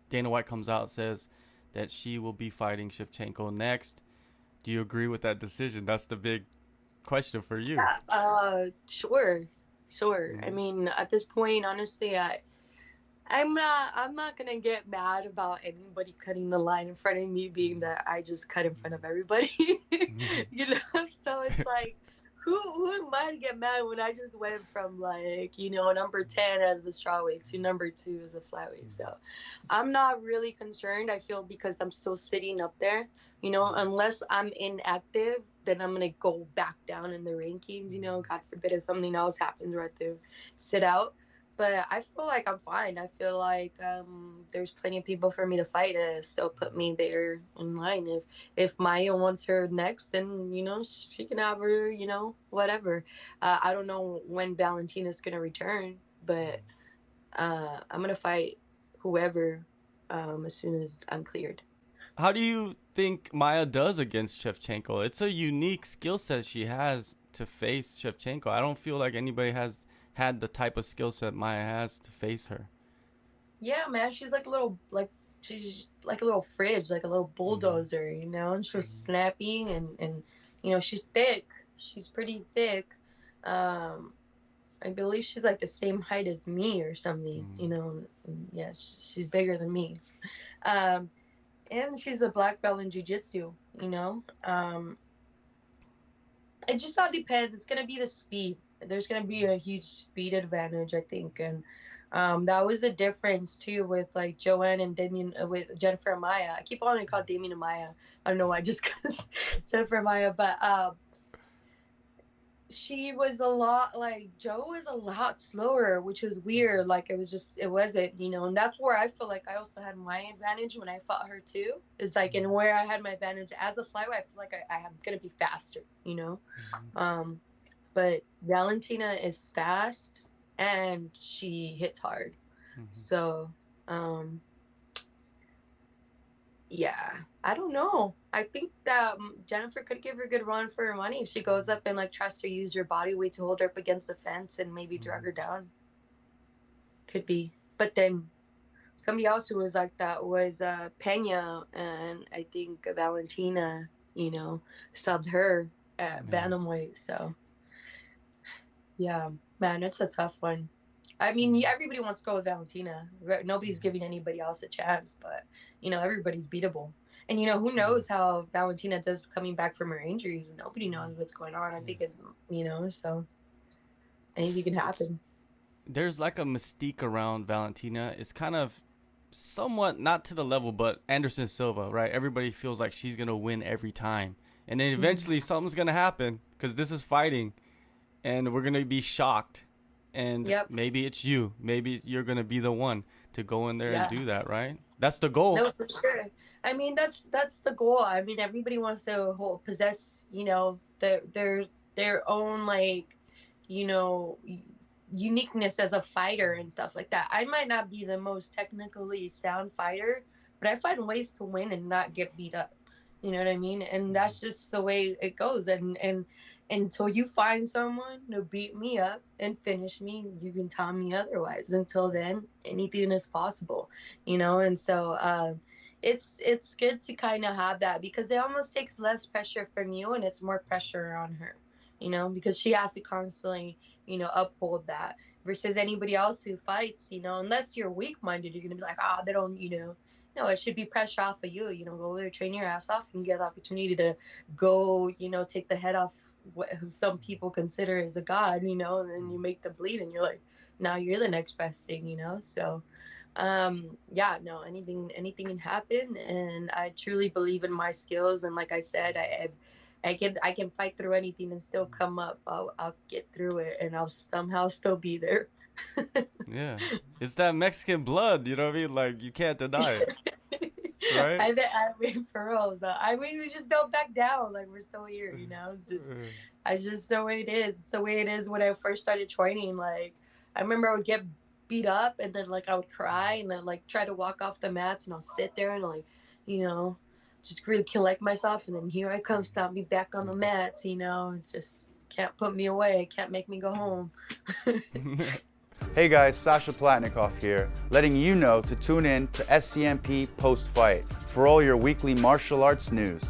Dana White comes out, says that she will be fighting Shevchenko next. Do you agree with that decision? That's the big question for you. Yeah, sure, sure. I Mm-hmm. mean, at this point, honestly, I'm not gonna get mad about anybody cutting the line in front of me, being that I just cut in front of everybody. You know, so it's like, who am I to get mad when I just went from, like, number 10 as the strawweight to number 2 as a flyweight. So I'm not really concerned. I feel because I'm still sitting up there, unless I'm inactive, then I'm gonna go back down in the rankings. God forbid if something else happens where I have to sit out. But I feel like I'm fine. I feel like there's plenty of people for me to fight to still put me there in line. If Maya wants her next, then she can have her. Whatever. I don't know when Valentina's gonna return, but I'm gonna fight whoever as soon as I'm cleared. How do you think Maya does against Shevchenko? It's a unique skill set she has to face Shevchenko. I don't feel like anybody has had the type of skill set Maya has to face her. Yeah, man, she's like a little fridge, like a little Mm-hmm. bulldozer, and she's snappy and she's thick. She's pretty thick. Um, I believe she's like the same height as me or something, Mm-hmm. and yeah, she's bigger than me. Um, and she's a black belt in jiu-jitsu. It just all depends. It's gonna be the speed. There's gonna be a huge speed advantage, I think, and that was the difference too with like Joanne and Damien with Jennifer Maya. I keep on called Damien and Maya. I don't know why, just because Jennifer Maya, but she was a lot like Joe was a lot slower, which was weird. Like it wasn't, and that's where I feel like I also had my advantage when I fought her too. Is like, and where I had my advantage as a flyweight, I feel like I am gonna be faster. Um, but Valentina is fast and she hits hard. Mm-hmm. So, um, yeah, I don't know. I think that Jennifer could give her a good run for her money if she goes up and like tries to use her body weight to hold her up against the fence and maybe drag her down. Could be. But then somebody else who was like that was Pena, and I think Valentina, subbed her at Yeah. bantamweight. So yeah, man, it's a tough one. I mean, Mm-hmm. everybody wants to go with Valentina. Nobody's giving anybody else a chance, but everybody's beatable. And who Yeah. knows how Valentina does coming back from her injuries? Nobody knows what's going on. I Yeah. think so anything can It's happen. there's like a mystique around Valentina. It's kind of somewhat not to the level, but Anderson Silva, right? Everybody feels like she's gonna win every time, and then Mhm. eventually something's gonna happen because this is fighting, and we're gonna be shocked, and Yep. maybe it's you. Maybe you're gonna be the one to go in there and Yeah. do that, right? That's the goal. No, for sure. I mean, that's the goal. I mean, everybody wants to possess, their own like, you know, uniqueness as a fighter and stuff like that. I might not be the most technically sound fighter, but I find ways to win and not get beat up. You know what I mean? And that's just the way it goes. And until you find someone to beat me up and finish me, you can tell me otherwise. Until then, anything is possible. And so it's good to kind of have that because it almost takes less pressure from you and it's more pressure on her. Because she has to constantly uphold that versus anybody else who fights, unless you're weak minded, you're gonna be like, they don't, no, it should be pressure off of you, go there, train your ass off and get the opportunity to go, take the head off who some people consider as a god, and then you make them bleed and you're like, now you're the next best thing, so yeah, no, anything can happen, and I truly believe in my skills, and like I said, I can fight through anything and still come up. I'll get through it and I'll somehow still be there. Yeah, it's that Mexican blood. You know what I mean? Like you can't deny it, right? I mean, for real though. I mean, we just don't back down. Like we're still here, Just, I just the way it is. It's the way it is when I first started training. Like I remember I would get beat up and then like I would cry and then like try to walk off the mats and I'll sit there and like, you know, just really collect myself and then here I come, stop me back on the mats. It's just can't put me away, can't make me go home. Hey guys, Sasha Platnikoff here, letting you know to tune in to SCMP Post-Fight for all your weekly martial arts news.